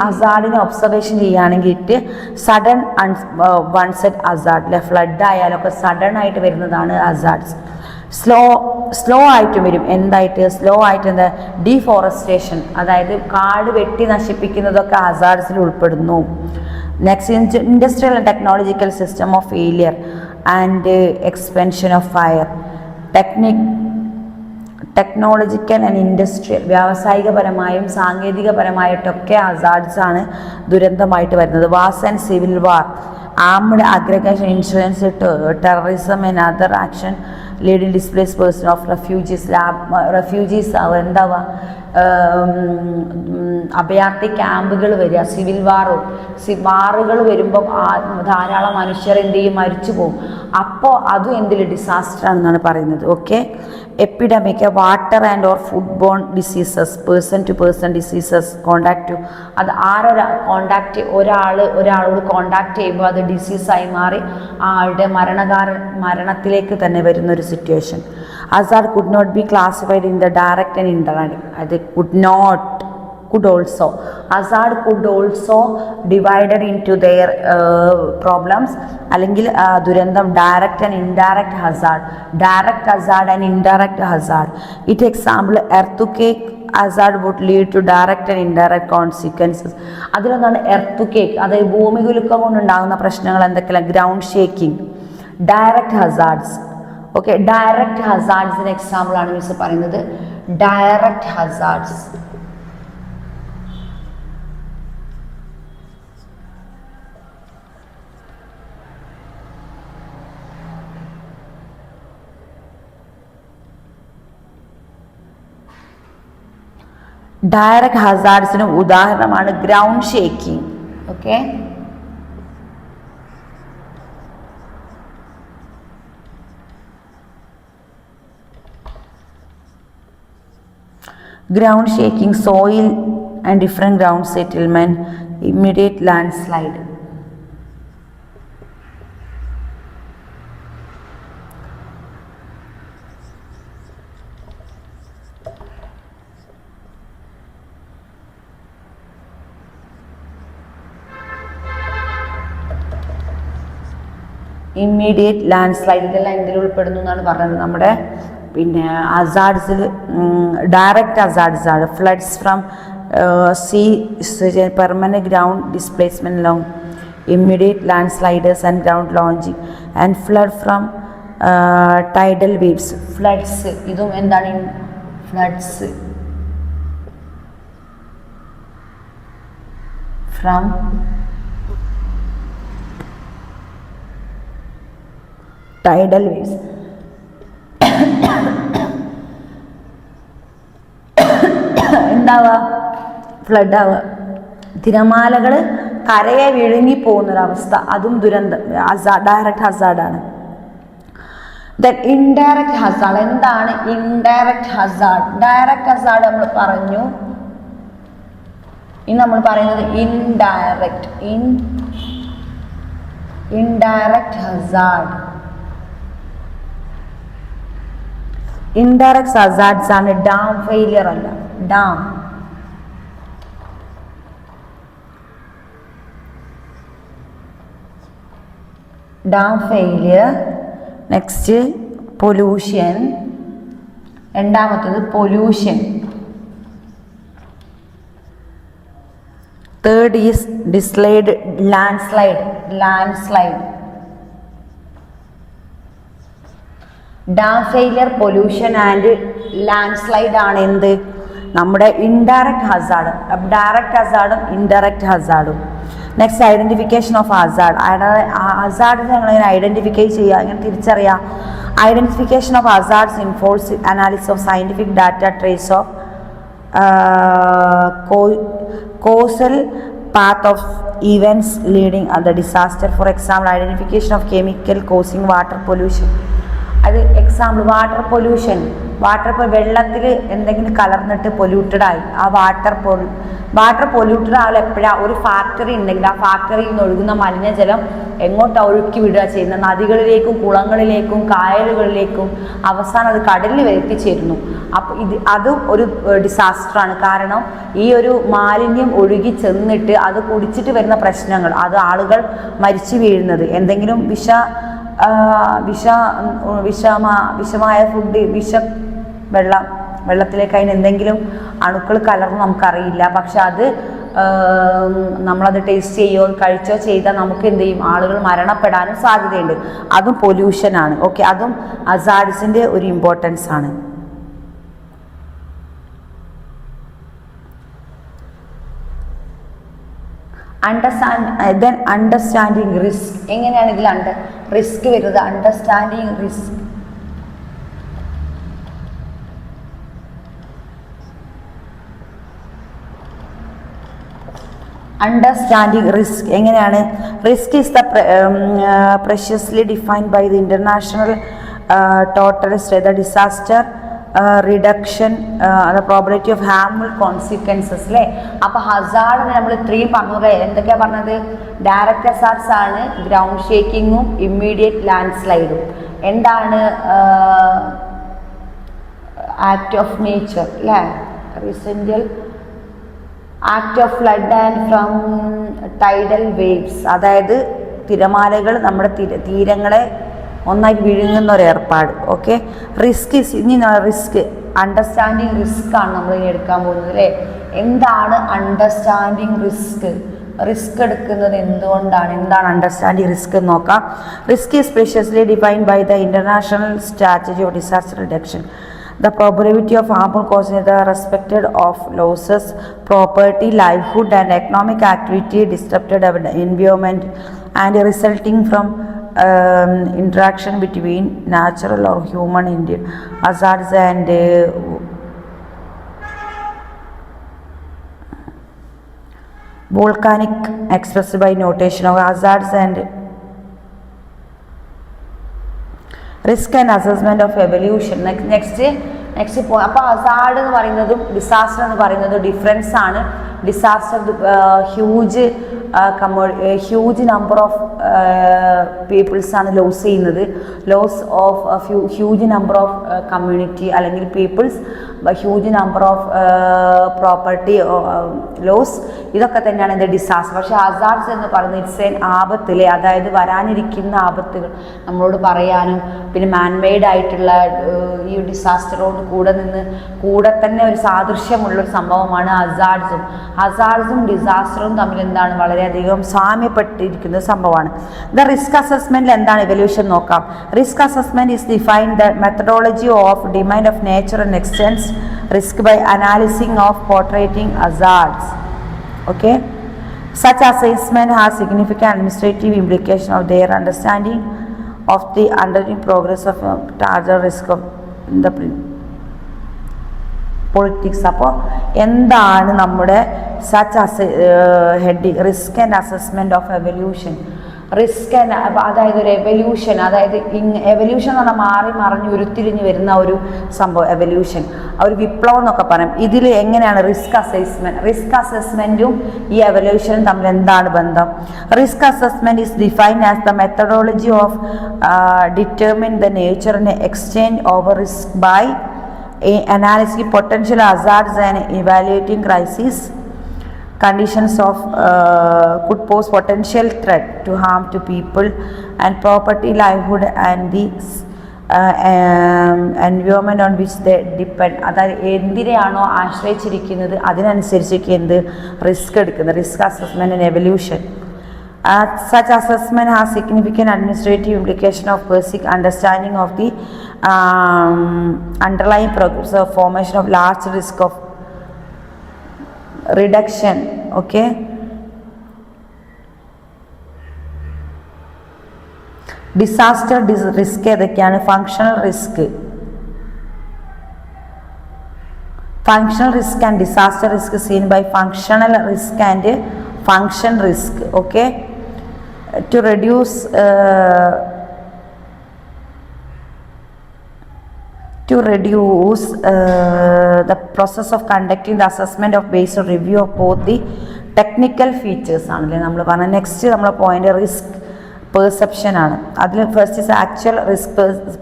ഹസാർഡിനെ observation ചെയ്യുകയാണെങ്കിൽ sudden വൺസെറ്റ് Hazard അല്ലെ, flood ആയാലൊക്കെ sudden ആയിട്ട് വരുന്നതാണ് ഹസാർഡ്സ്. സ്ലോ ആയിട്ടും വരും. എന്തായിട്ട് സ്ലോ ആയിട്ട് എന്താ ഡീഫോറസ്റ്റേഷൻ, അതായത് കാട് വെട്ടി നശിപ്പിക്കുന്നതൊക്കെ ഹസാർഡ്സിൽ ഉൾപ്പെടുന്നു. Next industrial and technological system of failure and expansion of fire. Technological and industrial, വ്യാവസായികപരമായും സാങ്കേതികപരമായിട്ടൊക്കെ ഹസാർഡ്സ് ആണ് ദുരന്തമായിട്ട് വരുന്നത്. Wars and civil war, armed aggregation, insurance, terrorism and other action leading displace person of refugees. എന്താവുക, അഭയാർത്ഥി ക്യാമ്പുകൾ വരിക. Civil വാറുകൾ വരുമ്പോൾ ധാരാളം മനുഷ്യർ എന്ത് ചെയ്യും, മരിച്ചു പോകും. അപ്പോൾ അതും എന്തിൽ ഡിസാസ്റ്റർ ആണെന്നാണ് പറയുന്നത്. Okay. Epidemic, water and or food borne diseases, person to person diseases, contact, അത് ഒരാളോട് കോണ്ടാക്ട് ചെയ്യുമ്പോൾ അത് ഡിസീസായി മാറി ആളുടെ മരണത്തിലേക്ക് തന്നെ വരുന്നൊരു situation. Hazard could not be classified in the direct and indirect. അത് could also hazard could also divided into their problems, അല്ലെങ്കിൽ ദുരന്തം direct and indirect hazard, direct Hazard and indirect Hazard. It example earthquake hazard would lead to direct and indirect consequences. അതിലൊന്നാണ് earthquake, അതായത് ഭൂമികുലുക്കം കൊണ്ടുണ്ടാകുന്ന പ്രശ്നങ്ങൾ എന്തൊക്കെയാണ്, ground shaking, direct hazards. Okay, direct ഹസാർഡ്സിന് example ആണ് മിസ് പറയുന്നത്. ഡയറക്റ്റ് ഹസാർഡ്സ് ഡയറക്റ്റ് ഹസാർഡ്സിന് ഉദാഹരണമാണ് ground shaking. Okay, ground shaking, soil and different ground settlement, immediate landslide. Immediate landslide, ഇതെല്ലാം എന്തിൽ ഉൾപ്പെടുന്നു എന്നാണ് പറഞ്ഞത്. നമ്മുടെ പിന്നെ ഹസാർഡ്സിൽ ഡയറക്റ്റ് ഹസാർഡ്സ് ആണ്. Floods from sea, permanent ground displacement long, immediate land sliders and ground launching, and flood from tidal waves. Floods, ഇതും എന്താണ്, ഫ്ലഡ്സ് ഫ്രം ടൈഡൽ വേവ്സ്. എന്താവുക, ഫ്ലഡ് ആവുക, തിരമാലകൾ കരയെ വിഴുങ്ങി പോകുന്നൊരവസ്ഥ, അതും ദുരന്തം, ഡയറക്റ്റ് ഹസാർഡാണ്. Then indirect hazard. എന്താണ് ഇൻഡയറക്റ്റ് ഹസാർഡ്? ഡയറക്റ്റ് ഹസാർഡ് നമ്മൾ പറഞ്ഞു, ഇനി നമ്മൾ പറയുന്നത് ഇൻഡയറക്റ്റ് ഹസാർഡ്. ഇൻഡയറക്റ്റ് ഹസാർഡ്സ് ആണ് ഡാം ഫെയിലിയർ, അല്ല ഡാം ഫെയിലിയർ. നെക്സ്റ്റ് പൊല്യൂഷൻ, രണ്ടാമത്തത് pollution. Third is landslide. Dam failure, pollution and landslide ആണ് എന്ത്, നമ്മുടെ ഇൻഡയറക്റ്റ് ഹസാർഡ്. ഡയറക്റ്റ് ഹസാർഡും ഇൻഡയറക്റ്റ് ഹസാർഡും. Next identification of hazard. ഹസാർഡിനെ ഞങ്ങൾ എങ്ങനെ ഐഡന്റിഫൈ ചെയ്യുക, എങ്ങനെ തിരിച്ചറിയാം? Identification of hazards involves analysis of scientific data, trace of causal path of events leading at the disaster. For example, identification of chemical causing water pollution. അത് example water pollution, water ഇപ്പോൾ വെള്ളത്തിൽ എന്തെങ്കിലും കലർന്നിട്ട് polluted ആയി, ആ water polluted ആയാലും എപ്പോഴാണ് ഒരു factory ഉണ്ടെങ്കിൽ ആ ഫാക്ടറിയിൽ നിന്ന് ഒഴുകുന്ന മലിനജലം എങ്ങോട്ടാണ് ഒഴുക്കി വിടുക ചെയ്യുന്നത്? നദികളിലേക്കും കുളങ്ങളിലേക്കും കായലുകളിലേക്കും അവസാനം അത് കടലിൽ വരെ എത്തിച്ചേരുന്നു. അപ്പോൾ അതും ഒരു ഡിസാസ്റ്ററാണ്. കാരണം ഈ ഒരു മാലിന്യം ഒഴുകി ചെന്നിട്ട് അത് കുടിച്ചിട്ട് വരുന്ന പ്രശ്നങ്ങൾ, അത് ആളുകൾ മരിച്ചു വീഴുന്നത്, എന്തെങ്കിലും വിഷമായ ഫുഡ്, വെള്ളത്തിലേക്ക് അതിന് എന്തെങ്കിലും അണുക്കൾ കലർന്ന് നമുക്കറിയില്ല. പക്ഷെ അത് നമ്മളത് ടേസ്റ്റ് ചെയ്യുകയോ കഴിച്ചോ ചെയ്താൽ നമുക്ക് എന്ത് ചെയ്യും? ആളുകൾ മരണപ്പെടാനും സാധ്യതയുണ്ട്. അതും പൊല്യൂഷനാണ്. ഓക്കെ, അതും ഹസാർഡ്സിൻ്റെ ഒരു ഇമ്പോർട്ടൻസ് ആണ്. Understanding risk. എങ്ങനെയാണ് ഇതിൽ റിസ്ക് വരുന്നത്? Understanding risk. അണ്ടർസ്റ്റാൻഡിങ് റിസ്ക് എങ്ങനെയാണ്? Risk is the preciously defined by the international total state, the disaster reduction, the probability of harmful consequences അല്ലേ. അപ്പോൾ ഹസാർഡ് നമ്മൾ ഇത്രയും പറഞ്ഞത് എന്തൊക്കെയാണ് പറഞ്ഞത്? ഡയറക്റ്റ് ഹസാർഡ്സ് ആണ് ഗ്രൗണ്ട് ഷേക്കിങ്ങും ഇമ്മീഡിയറ്റ് ലാൻഡ് സ്ലൈഡും. എന്താണ് ആക്ട് ഓഫ് നേച്ചർ അല്ലേ? Residential act of flood and from tidal waves, അതായത് തിരമാലകൾ നമ്മുടെ തീരങ്ങളെ ഒന്നായി വിഴുങ്ങുന്ന ഒരു ഏർപ്പാട്. ഓക്കെ, റിസ്ക് ഇനി റിസ്ക് അണ്ടർസ്റ്റാൻഡിങ് റിസ്ക് ആണ് നമ്മൾ ഇനി എടുക്കാൻ പോകുന്നത് അല്ലേ. എന്താണ് അണ്ടർസ്റ്റാൻഡിങ് റിസ്ക്? റിസ്ക് എടുക്കുന്നത് എന്തുകൊണ്ടാണ്? എന്താണ് അണ്ടർസ്റ്റാൻഡിങ് റിസ്ക് എന്ന് നോക്കാം. Risk is precisely defined by the international strategy of disaster reduction. The probability of harmful causes is respected of losses, property, livelihood and economic activity, disrupted environment and resulting from interaction between natural or human hazards and volcanic expressed by notation of hazards and risk and assessment of evaluation. Next അപ്പോൾ hazard എന്ന് പറയുന്നതും disaster എന്ന് പറയുന്നതും difference ആണ്. Disaster huge number of peoples ആണ് loss ചെയ്യുന്നത്. Loss of huge number of community അല്ലെങ്കിൽ peoples, huge number of property loss, ഇതൊക്കെ തന്നെയാണ് എൻ്റെ ഡിസാസ്റ്റർ. പക്ഷേ ഹസാർഡ്സ് എന്ന് പറയുന്നത് ഇറ്റ്സ് എൻ ആപത്തിലെ, അതായത് വരാനിരിക്കുന്ന ആപത്തുകൾ നമ്മളോട് പറയാനും പിന്നെ മാൻമെയ്ഡ് ആയിട്ടുള്ള ഈ ഡിസാസ്റ്ററോട് കൂടെ തന്നെ ഒരു സാദൃശ്യമുള്ളൊരു സംഭവമാണ് ഹസാർഡ്സും ഡിസാസ്റ്ററും തമ്മിൽ എന്താണ് വളരെയധികം സാമ്യപ്പെട്ടിരിക്കുന്ന സംഭവമാണ്. ദ റിസ്ക് അസസ്മെന്റിൽ എന്താണ് എവല്യൂഷൻ നോക്കാം. Risk assessment is define the methodology of demand of nature and extents risk by analysing of portraying hazards. Okay, such assessment has significant administrative implication of their understanding of the underlying progress of larger risk of the politics. അപ്പോൾ എന്താണ് നമ്മുടെ such heading risk and assessment of evolution. Risk and അതായത് ഒരു evolution, അതായത് evolution എന്ന് പറഞ്ഞാൽ മാറി മറിഞ്ഞ് ഉരുത്തിരിഞ്ഞ് വരുന്ന ഒരു സംഭവം എവല്യൂഷൻ, ഒരു വിപ്ലവം എന്നൊക്കെ പറയും. ഇതിൽ എങ്ങനെയാണ് റിസ്ക് അസസ്മെൻറ്റും ഈ എവല്യൂഷനും തമ്മിൽ എന്താണ് ബന്ധം? Risk assessment is defined as the methodology of determine the nature and extent over risk by analyzing potential hazards and evaluating crisis conditions of could pose potential threat to harm to people and property, livelihood and the environment on which they depend. അതായത് എന്തിനെയാണോ ആശ്രയിച്ചിരിക്കുന്നത് അതിനനുസരിച്ചൊക്കെ എന്ത് risk എടുക്കുന്നത്. Risk assessment and evolution. Such assessment has significant administrative implication of basic understanding of the underlying progress of formation of large risk of reduction. Okay, disaster risk ഏതൊക്കെയാണ്? Functional risk and disaster risk seen by functional risk and function risk. Okay, to reduce to reduce the process of conducting the assessment of based on review of both the technical features ആണല്ലേ നമ്മൾ പറഞ്ഞ. Next നമ്മളെ point risk perception ആണ്. അതിൽ first is actual risk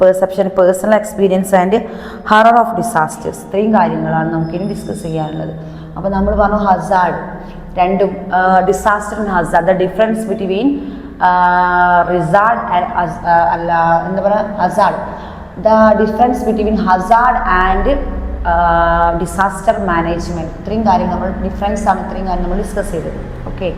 perception, personal experience and horror of disasters. ഇത്രയും കാര്യങ്ങളാണ് നമുക്കിനി discuss ചെയ്യാനുള്ളത്. അപ്പോൾ നമ്മൾ പറഞ്ഞു ഹസാർഡ് രണ്ടും, disaster and hazard, the difference between hazard അല്ല എന്താ പറയുക hazard, the difference between hazard and disaster management. ഇത്രയും കാര്യം നമ്മൾ ഡിഫറൻസ് ആണ്, ഇത്രയും കാര്യം നമ്മൾ ഡിസ്കസ് ചെയ്തത്. ഓക്കെ.